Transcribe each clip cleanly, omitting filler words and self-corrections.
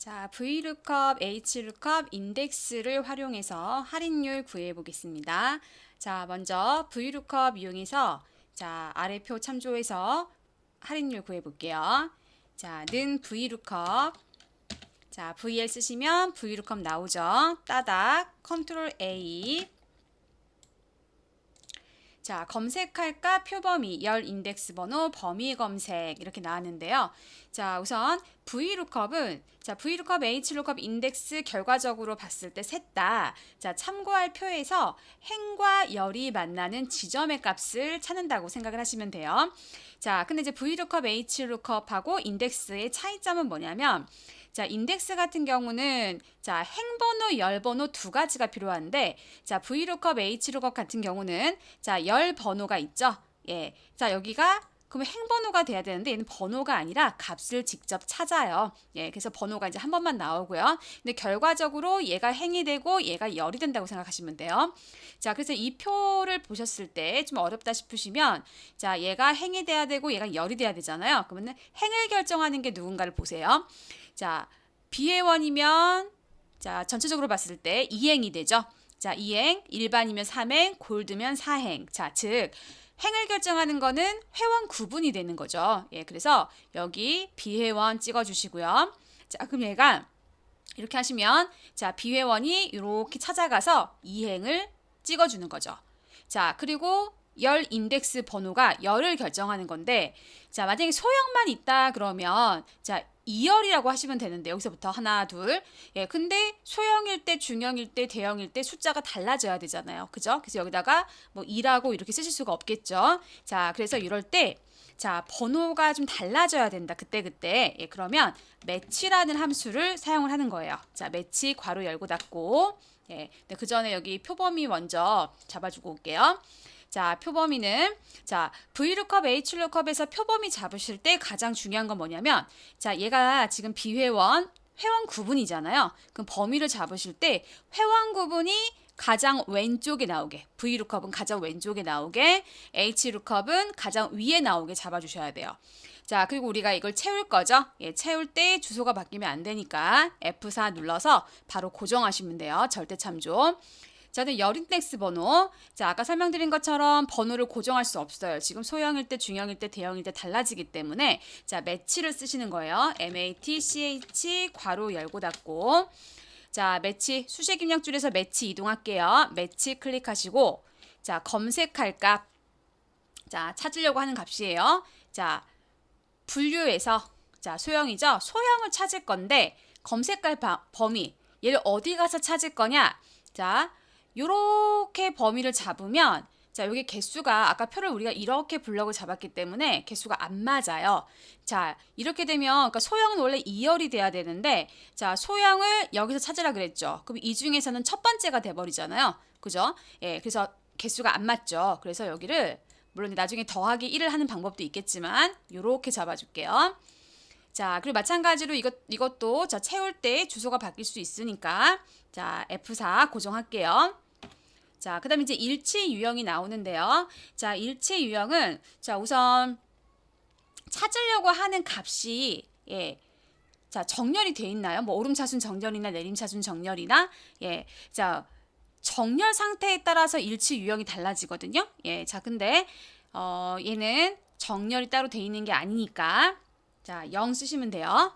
자, VLOOKUP, HLOOKUP, 인덱스를 활용해서 할인율 구해 보겠습니다. 자, 먼저 VLOOKUP 이용해서 자, 아래 표 참조해서 할인율 구해 볼게요. 자, 는 VLOOKUP. 자, VL 쓰시면 VLOOKUP 나오죠. 따닥 컨트롤 A. 자, 검색할까 표범위, 열 인덱스 번호, 범위 검색 이렇게 나왔는데요. 자, 우선 VLOOKUP은 자, VLOOKUP, HLOOKUP 인덱스 결과적으로 봤을 때 셋 다 자, 참고할 표에서 행과 열이 만나는 지점의 값을 찾는다고 생각을 하시면 돼요. 자, 근데 이제 VLOOKUP, HLOOKUP하고 인덱스의 차이점은 뭐냐면 자, 인덱스 같은 경우는 자, 행번호, 열번호 두 가지가 필요한데 자, VLOOKUP, HLOOKUP 같은 경우는 자, 열 번호가 있죠. 예. 자, 여기가 그러면 행번호가 돼야 되는데 얘는 번호가 아니라 값을 직접 찾아요. 예. 그래서 번호가 이제 한 번만 나오고요. 근데 결과적으로 얘가 행이 되고 얘가 열이 된다고 생각하시면 돼요. 자, 그래서 이 표를 보셨을 때 좀 어렵다 싶으시면 자, 얘가 행이 돼야 되고 얘가 열이 돼야 되잖아요. 그러면 행을 결정하는 게 누군가를 보세요. 자, 비회원이면 자, 전체적으로 봤을 때 2행이 되죠. 자, 2행, 일반이면 3행, 골드면 4행. 자, 즉 행을 결정하는 거는 회원 구분이 되는 거죠. 예, 그래서 여기 비회원 찍어 주시고요. 자, 그럼 얘가 이렇게 하시면 자, 비회원이 이렇게 찾아가서 2행을 찍어 주는 거죠. 자, 그리고 열 인덱스 번호가 열을 결정하는 건데 자, 만약에 소형만 있다 그러면 자, 2열이라고 하시면 되는데 여기서부터 하나, 둘. 예, 근데 소형일 때, 중형일 때, 대형일 때 숫자가 달라져야 되잖아요. 그죠? 그래서 여기다가 뭐 2라고 이렇게 쓰실 수가 없겠죠. 자, 그래서 이럴 때 자, 번호가 좀 달라져야 된다. 그때. 예, 그러면 매치라는 함수를 사용을 하는 거예요. 자, 매치 괄호 열고 닫고. 예, 그 전에 여기 표범위 먼저 잡아주고 올게요. 자, 표범위는 자, VLOOKUP, HLOOKUP에서 표범위 잡으실 때 가장 중요한 건 뭐냐면 자, 얘가 지금 비회원, 회원 구분이잖아요. 그럼 범위를 잡으실 때 회원 구분이 가장 왼쪽에 나오게, VLOOKUP은 가장 왼쪽에 나오게, HLOOKUP은 가장 위에 나오게 잡아주셔야 돼요. 자, 그리고 우리가 이걸 채울 거죠. 예, 채울 때 주소가 바뀌면 안 되니까 F4 눌러서 바로 고정하시면 돼요. 절대 참조. 자, 열 인덱스 번호. 자, 아까 설명드린 것처럼 번호를 고정할 수 없어요. 지금 소형일 때, 중형일 때, 대형일 때 달라지기 때문에 자, 매치를 쓰시는 거예요. MATCH 괄호 열고 닫고. 자, 매치 수식 입력줄에서 매치 이동할게요. 매치 클릭하시고 자, 검색할 값. 자, 찾으려고 하는 값이에요. 자, 분류에서 자, 소형이죠. 소형을 찾을 건데 검색할 범위. 얘를 어디 가서 찾을 거냐? 자, 요렇게 범위를 잡으면 자, 여기 개수가 아까 표를 우리가 이렇게 블럭을 잡았기 때문에 개수가 안 맞아요. 자, 이렇게 되면 그러니까 소형은 원래 2열이 돼야 되는데 자, 소형을 여기서 찾으라 그랬죠. 그럼 이 중에서는 첫 번째가 돼 버리잖아요. 그죠? 예, 그래서 개수가 안 맞죠. 그래서 여기를 물론 나중에 더하기 1을 하는 방법도 있겠지만 요렇게 잡아줄게요. 자, 그리고 마찬가지로 이것도 자, 채울 때 주소가 바뀔 수 있으니까 자, F4 고정할게요. 자, 그 다음에 이제 일치 유형이 나오는데요. 자, 일치 유형은 자, 우선 찾으려고 하는 값이 예, 자, 정렬이 돼 있나요? 뭐 오름차순 정렬이나 내림차순 정렬이나 예, 자, 정렬 상태에 따라서 일치 유형이 달라지거든요. 예, 자, 근데 얘는 정렬이 따로 돼 있는 게 아니니까 자, 0 쓰시면 돼요.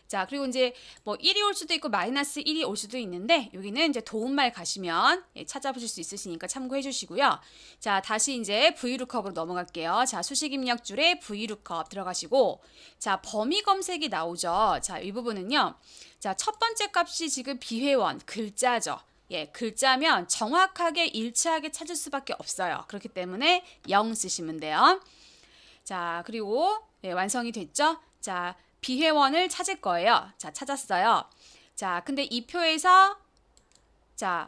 자, 그리고 이제 뭐 1이 올 수도 있고 마이너스 1이 올 수도 있는데 여기는 이제 도움말 가시면 예, 찾아보실 수 있으시니까 참고해 주시고요. 자, 다시 이제 VLOOKUP으로 넘어갈게요. 자, 수식 입력줄에 VLOOKUP 들어가시고 자, 범위 검색이 나오죠. 자, 이 부분은요. 자, 첫 번째 값이 지금 비회원 글자죠. 예, 글자면 정확하게 일치하게 찾을 수밖에 없어요. 그렇기 때문에 0 쓰시면 돼요. 자, 그리고 네, 완성이 됐죠? 자, 비회원을 찾을 거예요. 자, 찾았어요. 자, 근데 이 표에서 자,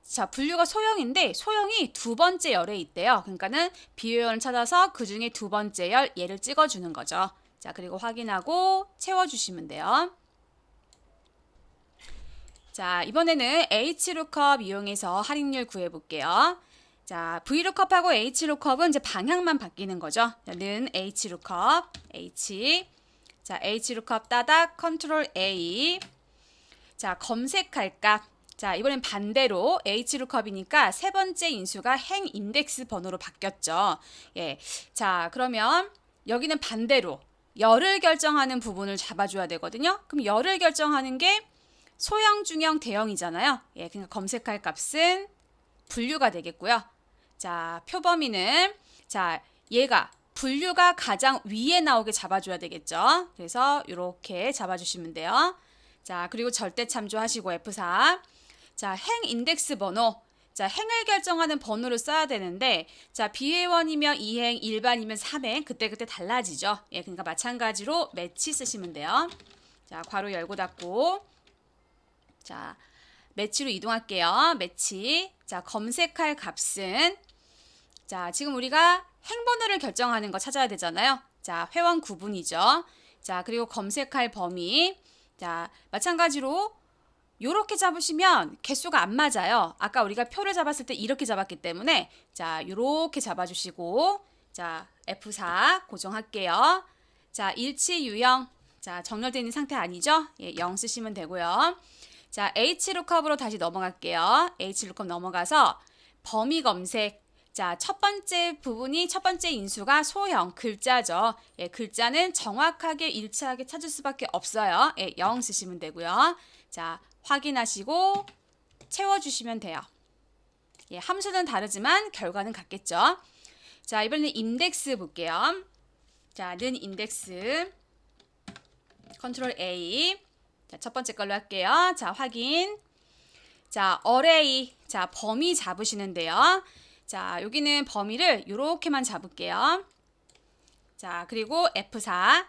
자, 분류가 소형인데 소형이 두 번째 열에 있대요. 그러니까는 비회원을 찾아서 그 중에 두 번째 열 얘를 찍어주는 거죠. 자, 그리고 확인하고 채워주시면 돼요. 자, 이번에는 HLOOKUP 이용해서 할인율 구해볼게요. 자, VLOOKUP하고 HLOOKUP은 이제 방향만 바뀌는 거죠. 는 HLOOKUP, H. 자, HLOOKUP 따닥 컨트롤 A. 자, 검색할 값. 자, 이번엔 반대로 HLOOKUP이니까 세 번째 인수가 행 인덱스 번호로 바뀌었죠. 예. 자, 그러면 여기는 반대로 열을 결정하는 부분을 잡아줘야 되거든요. 그럼 열을 결정하는 게 소형, 중형, 대형이잖아요. 예, 그러니까 검색할 값은 분류가 되겠고요. 자, 표범위는 자, 얘가 분류가 가장 위에 나오게 잡아줘야 되겠죠. 그래서 이렇게 잡아주시면 돼요. 자, 그리고 절대 참조하시고 F4. 자, 행 인덱스 번호. 자, 행을 결정하는 번호를 써야 되는데, 자, BA1이면 2행, 일반이면 3행, 그때그때 달라지죠. 예, 그러니까 마찬가지로 매치 쓰시면 돼요. 자, 괄호 열고 닫고. 자, 매치로 이동할게요. 매치. 자, 검색할 값은, 자, 지금 우리가 행번호를 결정하는 거 찾아야 되잖아요. 자, 회원 구분이죠. 자, 그리고 검색할 범위. 자, 마찬가지로 요렇게 잡으시면 개수가 안 맞아요. 아까 우리가 표를 잡았을 때 이렇게 잡았기 때문에 자, 요렇게 잡아주시고 자, F4 고정할게요. 자, 일치 유형. 자, 정렬되어 있는 상태 아니죠? 예, 0 쓰시면 되고요. 자, HLOOKUP으로 다시 넘어갈게요. HLOOKUP 넘어가서 범위 검색. 자, 첫 번째 부분이 첫 번째 인수가 소형 글자죠. 예, 글자는 정확하게 일치하게 찾을 수밖에 없어요. 예, 0 쓰시면 되고요. 자, 확인하시고 채워주시면 돼요. 예, 함수는 다르지만 결과는 같겠죠. 자, 이번에는 인덱스 볼게요. 자, 는 인덱스 컨트롤 A. 자, 첫 번째 걸로 할게요. 자, 확인. 자, array. 자, 범위 잡으시는데요. 자, 여기는 범위를 이렇게만 잡을게요. 자, 그리고 F4.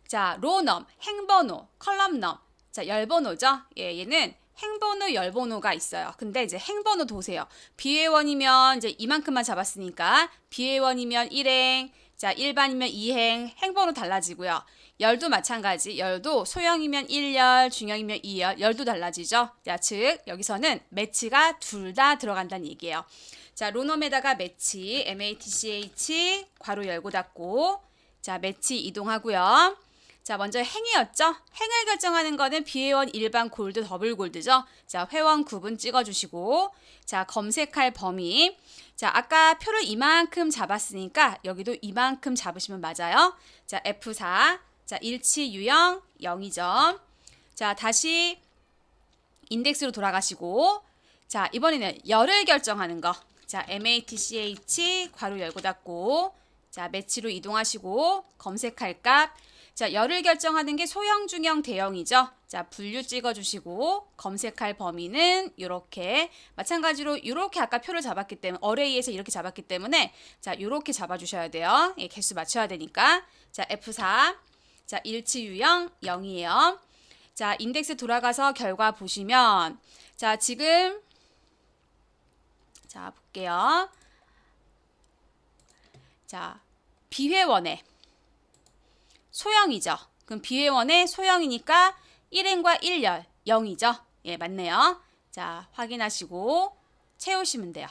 자, 로넘, 행번호, 컬럼넘. 자, 열번호죠. 예, 얘는 행번호, 열번호가 있어요. 근데 이제 행번호 도세요. BA1이면 이제 이만큼만 잡았으니까 BA1이면 1행, 자, 일반이면 2행, 행번호 달라지고요. 열도 마찬가지. 열도 소형이면 1열, 중형이면 2열, 열도 달라지죠. 자, 즉 여기서는 매치가 둘 다 들어간다는 얘기예요. 자, 로넘에다가 매치, MATCH, 괄호 열고 닫고. 자, 매치 이동하고요. 자, 먼저 행이었죠? 행을 결정하는 거는 BA1 일반 골드, 더블 골드죠? 자, 회원 구분 찍어주시고. 자, 검색할 범위. 자, 아까 표를 이만큼 잡았으니까 여기도 이만큼 잡으시면 맞아요. 자, F4. 자, 일치 유형 0이죠. 자, 다시 인덱스로 돌아가시고. 자, 이번에는 열을 결정하는 거. 자, MATCH 괄호 열고 닫고. 자, 매치로 이동하시고 검색할 값. 자, 열을 결정하는 게 소형, 중형, 대형이죠. 자, 분류 찍어주시고 검색할 범위는 이렇게 마찬가지로 이렇게 아까 표를 잡았기 때문에 array에서 이렇게 잡았기 때문에 자, 이렇게 잡아주셔야 돼요. 예, 개수 맞춰야 되니까. 자, F4. 자, 일치 유형 0이에요. 자, 인덱스 돌아가서 결과 보시면 자, 지금 자, 볼게요. 자, 비회원의 소형이죠. 그럼 비회원의 소형이니까 1행과 1열 0이죠. 예, 맞네요. 자, 확인하시고 채우시면 돼요.